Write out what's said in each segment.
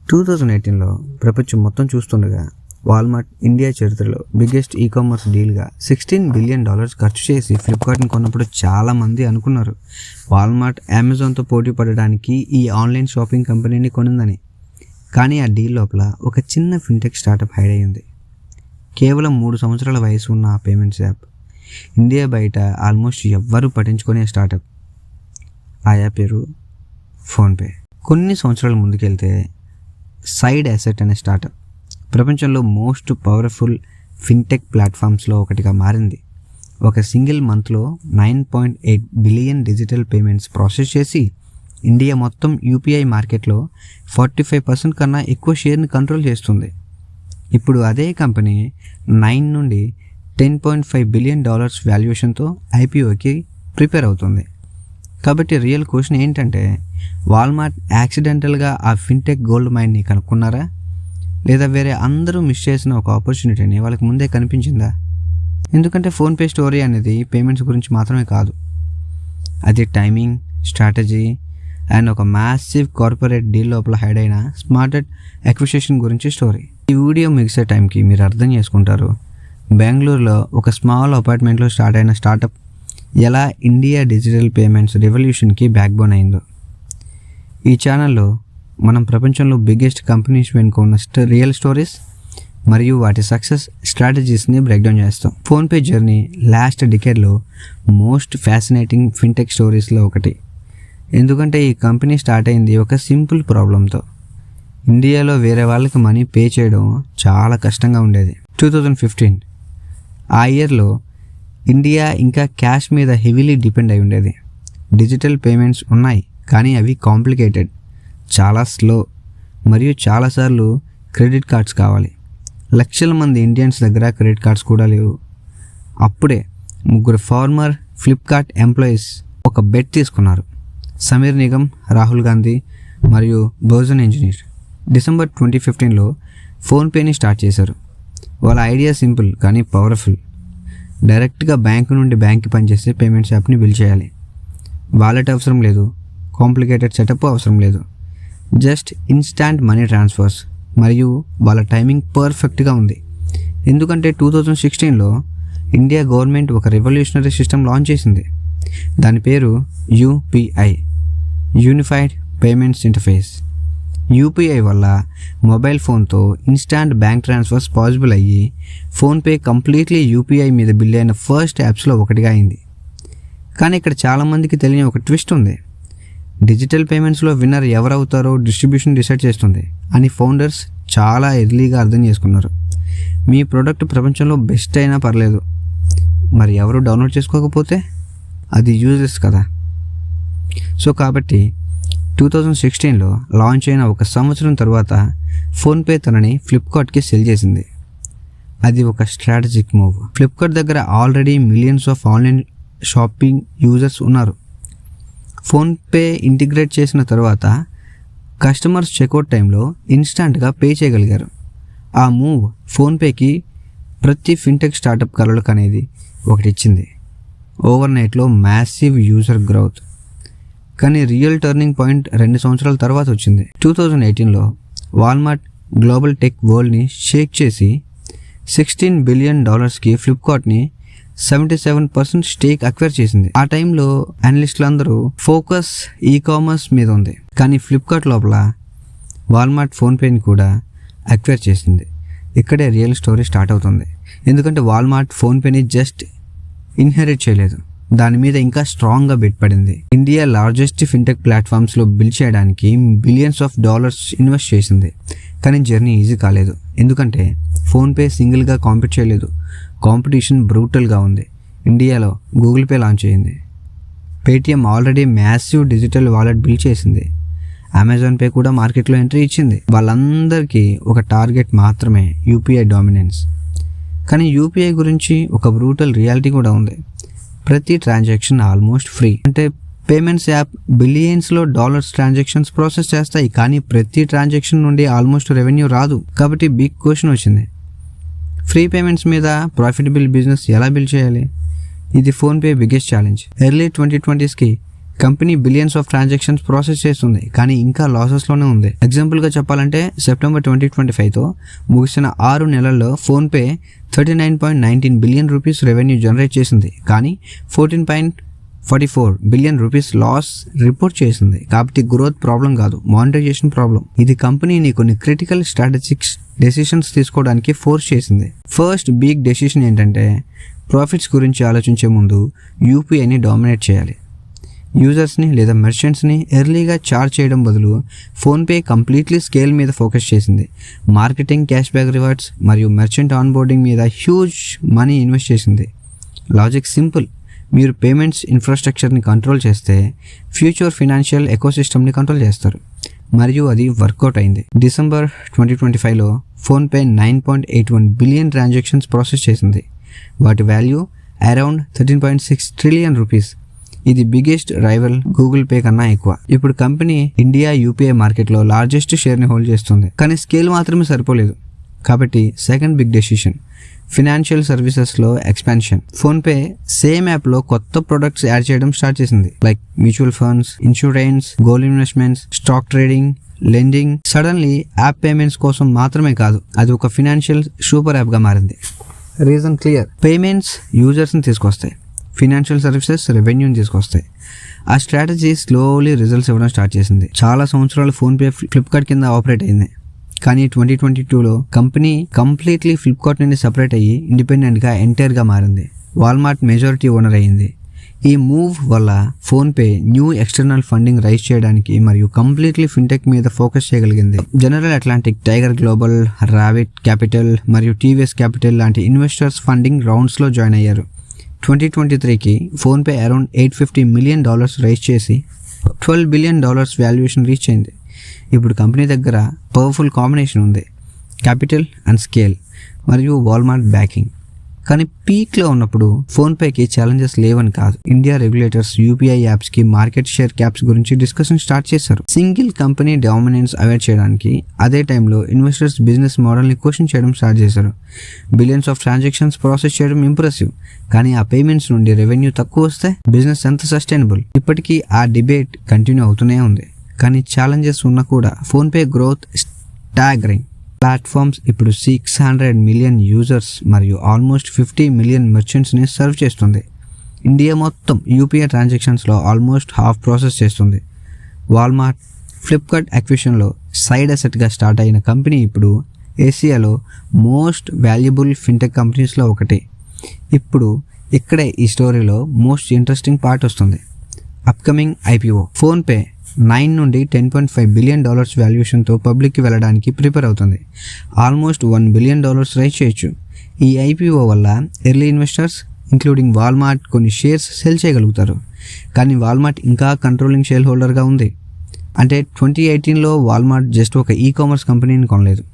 2018లో ప్రపంచం మొత్తం చూస్తుండగా వాల్మార్ట్ ఇండియా చరిత్రలో బిగ్గెస్ట్ ఈ-కామర్స్ డీల్గా $16 బిలియన్ ఖర్చు చేసి ఫ్లిప్కార్ట్ని కొన్నప్పుడు చాలామంది అనుకున్నారు వాల్మార్ట్ అమెజాన్తో పోటీ పడడానికి ఈ ఆన్లైన్ షాపింగ్ కంపెనీని కొనిందని. కానీ ఆ డీల్ లోపల ఒక చిన్న ఫిన్టెక్ స్టార్టప్ హైడ్ అయ్యింది. కేవలం 3 సంవత్సరాల వయసు ఉన్న ఆ పేమెంట్స్ యాప్ ఇండియా బయట ఆల్మోస్ట్ ఎవ్వరూ పట్టించుకునే స్టార్టప్. ఆ యాప్ పేరు ఫోన్పే. కొన్ని సంవత్సరాల ముందుకెళ్తే సైడ్ అసెట్ అనే స్టార్టప్ ప్రపంచంలో మోస్ట్ పవర్ఫుల్ ఫిన్టెక్ ప్లాట్ఫామ్స్లో ఒకటిగా మారింది. ఒక సింగిల్ మంత్లో 9.8 బిలియన్ డిజిటల్ పేమెంట్స్ ప్రాసెస్ చేసి ఇండియా మొత్తం యూపీఐ మార్కెట్లో 45% కన్నా ఎక్కువ షేర్ని కంట్రోల్ చేస్తుంది. ఇప్పుడు అదే కంపెనీ 9 నుండి $10.5 బిలియన్ వాల్యుయేషన్తో ఐపీఓకి ప్రిపేర్ అవుతుంది. కాబట్టి రియల్ క్వశ్చన్ ఏంటంటే, వాల్మార్ట్ యాక్సిడెంటల్గా ఆ ఫిన్టెక్ గోల్డ్ మైన్ని కనుక్కున్నారా, లేదా వేరే అందరూ మిస్ చేసిన ఒక ఆపర్చునిటీని వాళ్ళకి ముందే కనిపించిందా? ఎందుకంటే ఫోన్పే స్టోరీ అనేది పేమెంట్స్ గురించి మాత్రమే కాదు, అది టైమింగ్, స్ట్రాటజీ అండ్ ఒక మ్యాసివ్ కార్పొరేట్ డీల్ లోపల హైడ్ అయిన స్మార్టెడ్ అక్విజిషన్ గురించి స్టోరీ. ఈ వీడియో మిగిసే టైంకి మీరు అర్థం చేసుకుంటారు బెంగళూరులో ఒక స్మాల్ అపార్ట్మెంట్లో స్టార్ట్ అయిన స్టార్టప్ ఎలా ఇండియా డిజిటల్ పేమెంట్స్ రెవల్యూషన్కి బ్యాక్ బోన్ అయిందో. ఈ ఛానల్లో మనం ప్రపంచంలో బిగ్గెస్ట్ కంపెనీస్ వెనుక ఉన్న రియల్ స్టోరీస్ మరియు వాటి సక్సెస్ స్ట్రాటజీస్ని బ్రేక్డౌన్ చేస్తాం. ఫోన్పే జర్నీ లాస్ట్ డికేడ్లో మోస్ట్ ఫ్యాసినేటింగ్ ఫిన్టెక్ స్టోరీస్లో ఒకటి. ఎందుకంటే ఈ కంపెనీ స్టార్ట్ అయింది ఒక సింపుల్ ప్రాబ్లంతో. ఇండియాలో వేరే వాళ్ళకి మనీ పే చేయడం చాలా కష్టంగా ఉండేది. 2015 ఆ ఇయర్లో ఇండియా ఇంకా క్యాష్ మీద హెవీలీ డిపెండ్ అయి ఉండేది. డిజిటల్ పేమెంట్స్ ఉన్నాయి, కానీ అవి కాంప్లికేటెడ్, చాలా స్లో మరియు చాలాసార్లు క్రెడిట్ కార్డ్స్ కావాలి. లక్షల మంది ఇండియన్స్ దగ్గర క్రెడిట్ కార్డ్స్ కూడా లేవు. అప్పుడే 3 ఫార్మర్ ఫ్లిప్కార్ట్ ఎంప్లాయీస్ ఒక బెట్ తీసుకున్నారు. సమీర్ నిగమ్, రాహుల్ గాంధీ మరియు బోజన్ ఇంజనీర్ డిసెంబర్ 2015లో ఫోన్పేని స్టార్ట్ చేశారు. వాళ్ళ ఐడియా సింపుల్ కానీ పవర్ఫుల్. డైరెక్ట్గా బ్యాంకు నుండి బ్యాంక్కి పనిచేసే పేమెంట్స్ యాప్ని బిల్డ్ చేయాలి. వాలెట్ అవసరం లేదు, కాంప్లికేటెడ్ సెటప్ అవసరం లేదు, జస్ట్ ఇన్స్టాంట్ మనీ ట్రాన్స్ఫర్స్. మరియు వాళ్ళ టైమింగ్ పర్ఫెక్ట్గా ఉంది. ఎందుకంటే 2016లో ఇండియా గవర్నమెంట్ ఒక రెవల్యూషనరీ సిస్టమ్ లాంచ్ చేసింది. దాని పేరు UPI, unified payments interface. UPI వల్ల మొబైల్ ఫోన్తో ఇన్స్టాంట్ బ్యాంక్ ట్రాన్స్ఫర్స్ పాసిబుల్ అయ్యి ఫోన్పే కంప్లీట్లీ యూపీఐ మీద బిల్డ్ అయిన ఫస్ట్ యాప్స్లో ఒకటిగా అయింది. కానీ ఇక్కడ చాలామందికి తెలియని ఒక ట్విస్ట్ ఉంది. డిజిటల్ పేమెంట్స్లో విన్నర్ ఎవరవుతారో డిస్ట్రిబ్యూషన్ డిసైడ్ చేస్తుంది అని ఫౌండర్స్ చాలా ఎర్లీగా అర్థం చేసుకున్నారు. మీ ప్రోడక్ట్ ప్రపంచంలో బెస్ట్ అయినా పర్లేదు, మరి ఎవరు డౌన్లోడ్ చేసుకోకపోతే అది యూజెస్ కదా. సో కాబట్టి 2016లో లాంచ్ అయిన ఒక సంవత్సరం తర్వాత ఫోన్పే తనని ఫ్లిప్కార్ట్కి సెల్ చేసింది. అది ఒక స్ట్రాటజిక్ మూవ్. ఫ్లిప్కార్ట్ దగ్గర already millions of online shopping users ఉన్నారు. ఫోన్పే ఇంటిగ్రేట్ చేసిన తర్వాత కస్టమర్స్ చెక్అవుట్ టైంలో ఇన్స్టాంట్గా పే చేయగలిగారు. ఆ మూవ్ ఫోన్పేకి ప్రతి ఫిన్టెక్ స్టార్టప్ కలలకు అనేది ఒకటి ఇచ్చింది. ఓవర్ నైట్లో మ్యాసివ్ యూజర్ గ్రోత్. కానీ రియల్ టర్నింగ్ పాయింట్ 2 సంవత్సరాల తర్వాత వచ్చింది. 2018లో వాల్మార్ట్ గ్లోబల్ టెక్ వరల్డ్ని షేక్ చేసి $16 బిలియన్ ఫ్లిప్కార్ట్ని 77% స్టేక్ అక్వైర్ చేసింది. ఆ టైంలో అనలిస్టులు అందరూ ఫోకస్ ఈ-కామర్స్ మీద ఉంది, కానీ ఫ్లిప్కార్ట్ లోపల వాల్మార్ట్ ఫోన్పేని కూడా అక్వైర్ చేసింది. ఇక్కడే రియల్ స్టోరీ స్టార్ట్ అవుతుంది. ఎందుకంటే వాల్మార్ట్ ఫోన్పేని జస్ట్ ఇన్హెరిట్ చేయలేదు, దాని మీద ఇంకా స్ట్రాంగ్గా బెట్ పడింది. ఇండియా లార్జెస్ట్ ఫిన్టెక్ ప్లాట్ఫామ్స్లో బిల్డ్ చేయడానికి బిలియన్స్ ఆఫ్ డాలర్స్ ఇన్వెస్ట్ చేసింది. కానీ జర్నీ ఈజీ కాలేదు. ఎందుకంటే ఫోన్పే సింగిల్గా కాంపీట్ చేయలేదు, కాంపిటీషన్ బ్రూటల్గా ఉంది. ఇండియాలో గూగుల్ పే లాంచ్ అయ్యింది, Paytm already massive digital wallet build చేసింది, అమెజాన్ పే కూడా మార్కెట్లో ఎంట్రీ ఇచ్చింది. వాళ్ళందరికీ ఒక టార్గెట్ మాత్రమే, యూపీఐ డామినెన్స్. కానీ యూపీఐ గురించి ఒక బ్రూటల్ రియాలిటీ కూడా ఉంది. ప్రతి ట్రాన్సాక్షన్ ఆల్మోస్ట్ ఫ్రీ. అంటే పేమెంట్స్ యాప్ బిలియన్స్లో డాలర్స్ ట్రాన్సాక్షన్స్ ప్రాసెస్ చేస్తాయి, కానీ ప్రతి ట్రాన్సాక్షన్ నుండి ఆల్మోస్ట్ రెవెన్యూ రాదు. కాబట్టి బిగ్ క్వశ్చన్ వచ్చింది, ఫ్రీ పేమెంట్స్ మీద ప్రాఫిటబుల్ బిజినెస్ ఎలా బిల్డ్ చేయాలి? ఇది ఫోన్పే బిగ్గెస్ట్ ఛాలెంజ్. ఎర్లీ 2020స్కి company billions of transactions process చేస్తుంది, కానీ ఇంకా లాసెస్లోనే ఉంది. ఎగ్జాంపుల్గా చెప్పాలంటే సెప్టెంబర్ 2025తో ముగిసిన 6 నెలల్లో PhonePe 39.19 billion rupees revenue generate చేసింది, కానీ 14.44 బిలియన్ రూపీస్ లాస్ రిపోర్ట్ చేసింది. కాబట్టి గ్రోత్ ప్రాబ్లం కాదు, మానిటైజేషన్ ప్రాబ్లం. ఇది కంపెనీని కొన్ని క్రిటికల్ స్ట్రాటజిక్ డెసిషన్స్ తీసుకోవడానికి ఫోర్స్ చేసింది. ఫస్ట్ బిగ్ డెసిషన్ ఏంటంటే ప్రాఫిట్స్ గురించి ఆలోచించే ముందు యూపీఐని డామినేట్ చేయాలి. యూజర్స్ని లేదా మెర్చెంట్స్ని ఎర్లీగా చార్జ్ చేయడం బదులు ఫోన్పే కంప్లీట్లీ స్కేల్ మీద ఫోకస్ చేసింది. మార్కెటింగ్, క్యాష్ బ్యాక్ రివార్డ్స్ మరియు మెర్చెంట్ ఆన్బోర్డింగ్ మీద హ్యూజ్ మనీ ఇన్వెస్ట్ చేసింది. లాజిక్ సింపుల్, మీరు పేమెంట్స్ ఇన్ఫ్రాస్ట్రక్చర్ని కంట్రోల్ చేస్తే ఫ్యూచర్ ఫినాన్షియల్ ఎకోసిస్టమ్ని కంట్రోల్ చేస్తారు, మరియు అది వర్కౌట్ అయింది. డిసెంబర్ 2025లో ఫోన్పే 9.81 బిలియన్ ట్రాన్సాక్షన్స్ ప్రాసెస్ చేసింది. వాటి వాల్యూ అరౌండ్ 13.6 ట్రిలియన్ రూపీస్. ఇది బిగ్గెస్ట్ రైవల్ గూగుల్ పే కన్నా ఎక్కువ. ఇప్పుడు కంపెనీ ఇండియా యూపీఐ మార్కెట్లో లార్జెస్ట్ షేర్ని హోల్డ్ చేస్తుంది, కానీ స్కేల్ మాత్రమే సరిపోలేదు. కాబట్టి సెకండ్ బిగ్ డెసిషన్ ఫినాన్షియల్ సర్వీసెస్లో ఎక్స్పాన్షన్. ఫోన్పే సేమ్ యాప్లో కొత్త ప్రొడక్ట్స్ యాడ్ చేయడం స్టార్ట్ చేసింది, like mutual funds, insurance, gold investments, stock trading, lending. Suddenly app payments కోసం మాత్రమే కాదు, అది ఒక ఫినాన్షియల్ సూపర్ యాప్గా మారింది. రీజన్ క్లియర్, పేమెంట్స్ యూజర్స్ని తీసుకొస్తాయి, ఫినాన్షియల్ సర్వీసెస్ రెవెన్యూని తీసుకొస్తాయి. ఆ స్ట్రాటజీ స్లోలీ రిజల్ట్స్ ఇవ్వడం స్టార్ట్ చేసింది. చాలా సంవత్సరాలు ఫోన్పే ఫ్లిప్కార్ట్ కింద ఆపరేట్ అయింది, కానీ 2022లో కంపెనీ కంప్లీట్లీ ఫ్లిప్కార్ట్ నుండి సపరేట్ అయ్యి ఇండిపెండెంట్గా ఎంటైర్గా మారింది. వాల్మార్ట్ మెజారిటీ ఓనర్ అయ్యింది. ఈ మూవ్ వల్ల PhonePe new external funding raise చేయడానికి మరియు కంప్లీట్లీ ఫిన్టెక్ మీద ఫోకస్ చేయగలిగింది. General Atlantic, Tiger Global, Ribbit Capital మరియు టీవీఎస్ క్యాపిటల్ లాంటి ఇన్వెస్టర్స్ ఫండింగ్ రౌండ్స్లో జాయిన్ అయ్యారు. 2023కి ఫోన్పే అరౌండ్ $850 మిలియన్ రైజ్ చేసి $12 బిలియన్ వాల్యుయేషన్ రీచ్ అయింది. ఇప్పుడు కంపెనీ దగ్గర పవర్ఫుల్ కాంబినేషన్ ఉంది, క్యాపిటల్ అండ్ స్కేల్ మరియు వాల్మార్ట్ బ్యాకింగ్. కానీ పీక్లో ఉన్నప్పుడు ఫోన్పేకి ఛాలెంజెస్ లేవని కాదు. ఇండియా రెగ్యులేటర్స్ యూపీఐ యాప్స్కి మార్కెట్ షేర్ క్యాప్స్ గురించి డిస్కషన్ స్టార్ట్ చేశారు. సింగిల్ కంపెనీ డామినెన్స్ అవాయిడ్ చేయడానికి. అదే టైంలో ఇన్వెస్టర్స్ బిజినెస్ మోడల్ని క్వశ్చన్ చేయడం స్టార్ట్ చేశారు. బిలియన్స్ ఆఫ్ ట్రాన్సాక్షన్స్ ప్రాసెస్ చేయడం ఇంప్రెసివ్, కానీ ఆ పేమెంట్స్ నుండి రెవెన్యూ తక్కువ వస్తే బిజినెస్ ఎంత సస్టైనబుల్? ఇప్పటికీ ఆ డిబేట్ కంటిన్యూ అవుతూనే ఉంది. కానీ ఛాలెంజెస్ ఉన్నా కూడా ఫోన్పే గ్రోత్ స్టాగరింగ్. ప్లాట్ఫామ్స్ ఇప్పుడు 600 మిలియన్ యూజర్స్ మరియు ఆల్మోస్ట్ 50 మిలియన్ మెర్చెంట్స్ని సర్వ్ చేస్తుంది. ఇండియా మొత్తం యూపీఐ ట్రాన్సాక్షన్స్లో ఆల్మోస్ట్ హాఫ్ ప్రాసెస్ చేస్తుంది. వాల్మార్ట్ ఫ్లిప్కార్ట్ అక్విజిషన్లో సైడ్ అసెట్గా స్టార్ట్ అయిన కంపెనీ ఇప్పుడు ఏసియాలో మోస్ట్ వాల్యుబుల్ ఫిన్టెక్ కంపెనీస్లో ఒకటి. ఇప్పుడు ఇక్కడే ఈ స్టోరీలో మోస్ట్ ఇంట్రెస్టింగ్ పార్ట్ వస్తుంది, అప్కమింగ్ ఐపీఓ. ఫోన్పే 9 నుండి $10.5 బిలియన్ వాల్యుయేషన్తో పబ్లిక్కి వెళ్ళడానికి ప్రిపేర్ అవుతుంది. ఆల్మోస్ట్ $1 బిలియన్ రైజ్ చేయొచ్చు. ఈ ఐపీఓ వల్ల ఎర్లీ ఇన్వెస్టర్స్ ఇంక్లూడింగ్ వాల్మార్ట్ కొన్ని షేర్స్ సెల్ చేయగలుగుతారు. కానీ వాల్మార్ట్ ఇంకా కంట్రోలింగ్ షేర్ హోల్డర్గా ఉంది. అంటే 2018లో వాల్మార్ట్ జస్ట్ ఒక కామర్స్ కంపెనీని కొనలేదు,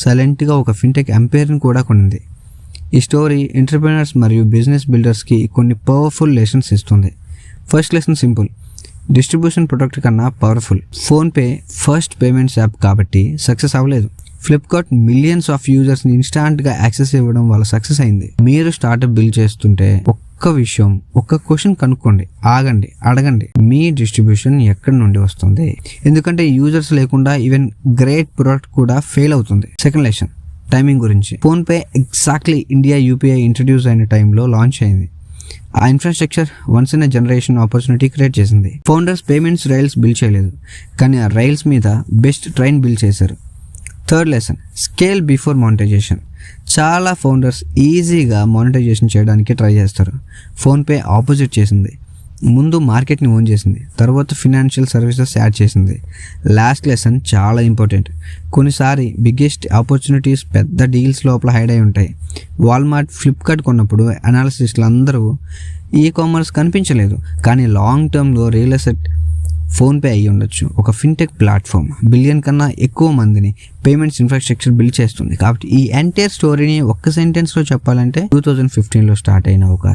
సైలెంట్గా ఒక ఫిన్టెక్ ఎంపైర్ని కూడా కొనింది. ఈ స్టోరీ ఎంటర్‌ప్రెన్యూర్స్ మరియు బిజినెస్ బిల్డర్స్కి కొన్ని పవర్ఫుల్ లెసన్స్ ఇస్తుంది. First lesson simple, distribution product కన్నా powerful. PhonePe first payments app కాబట్టి సక్సెస్ అవ్వలేదు. ఫ్లిప్కార్ట్ మిలియన్స్ ఆఫ్ యూజర్స్ని ఇన్స్టాంట్గా యాక్సెస్ ఇవ్వడం వల్ల సక్సెస్ అయింది. మీరు స్టార్టప్ బిల్డ్ చేస్తుంటే ఒక్క క్వశ్చన్ కనుక్కోండి, ఆగండి, అడగండి, మీ డిస్ట్రిబ్యూషన్ ఎక్కడి నుండి వస్తుంది? ఎందుకంటే యూజర్స్ లేకుండా ఈవెన్ గ్రేట్ ప్రొడక్ట్ కూడా ఫెయిల్ అవుతుంది. సెకండ్ లెసన్, టైమింగ్ గురించి. PhonePe exactly India UPI introduce అయిన టైంలో లాంచ్ అయింది. ఆ infrastructure once in a generation opportunity create చేసింది. ఫౌండర్స్ పేమెంట్స్ రైల్స్ బిల్డ్ చేయలేదు, కానీ ఆ రైల్స్ మీద బెస్ట్ ట్రైన్ బిల్డ్ చేశారు. Third lesson, scale before monetisation. చాలా ఫౌండర్స్ ఈజీగా మానిటైజేషన్ చేయడానికి ట్రై చేస్తారు. ఫోన్పే ఆపోజిట్ చేసింది. ముందు మార్కెట్ని ఓన్ చేసింది, తర్వాత ఫినాన్షియల్ సర్వీసెస్ యాడ్ చేసింది. లాస్ట్ లెసన్ చాలా ఇంపార్టెంట్. కొన్నిసారి బిగ్గెస్ట్ ఆపర్చునిటీస్ పెద్ద డీల్స్ లోపల హైడ్ అయి ఉంటాయి. వాల్మార్ట్ ఫ్లిప్కార్ట్ కొన్నప్పుడు అనాలిసిస్టులు అందరూ కామర్స్ కనిపించలేదు, కానీ లాంగ్ టర్మ్లో రియల్ ఎస్టేట్ ఫోన్పే అయ్యి ఉండొచ్చు. ఒక ఫిన్టెక్ ప్లాట్ఫామ్ బిలియన్ కన్నా ఎక్కువ మందిని పేమెంట్స్ ఇన్ఫ్రాస్ట్రక్చర్ బిల్డ్ చేస్తుంది. కాబట్టి ఈ ఎంటైర్ స్టోరీని ఒక్క సెంటెన్స్లో చెప్పాలంటే 2015లో స్టార్ట్ అయిన ఒక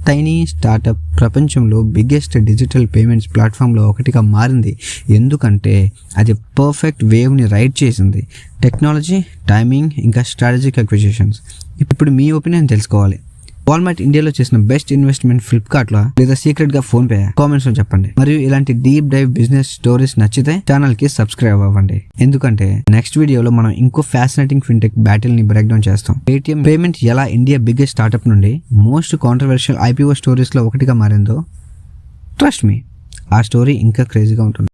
టైనీ స్టార్టప్ ప్రపంచంలో బిగ్గెస్ట్ డిజిటల్ పేమెంట్స్ ప్లాట్ఫామ్లో ఒకటిగా మారింది. ఎందుకంటే అది పర్ఫెక్ట్ వేవ్ని రైడ్ చేసింది. టెక్నాలజీ, టైమింగ్, ఇంకా స్ట్రాటజిక్ అక్విజిషన్స్. ఇప్పుడు మీ ఒపీనియన్ తెలుసుకోవాలి. వాల్మార్ట్ ఇండియాలో చేసిన బెస్ట్ ఇన్వెస్ట్మెంట్ ఫ్లిప్కార్ట్ లో లేదా సీక్రెట్ గా ఫోన్ పే? కామెంట్స్ లో చెప్పండి. మరియు ఇలాంటి డీప్ డైవ్ బిజినెస్ స్టోరీస్ నచ్చితే ఛానల్ కి సబ్స్క్రైబ్ అవ్వండి. ఎందుకంటే నెక్స్ట్ వీడియోలో మనం ఇంకో ఫ్యాసినేటింగ్ ఫిన్టెక్ బ్యాటిల్ ని బ్రేక్ డౌన్ చేస్తాం. పేటిఎం పేమెంట్ ఎలా ఇండియా బిగ్గెస్ట్ స్టార్ట్అప్ నుండి మోస్ట్ కాంట్రవర్షియల్ IPO స్టోరీస్ లో ఒకటిగా మారిందో ట్రస్ట్ మీ, ఆ స్టోరీ ఇంకా క్రేజీగా ఉంటుంది.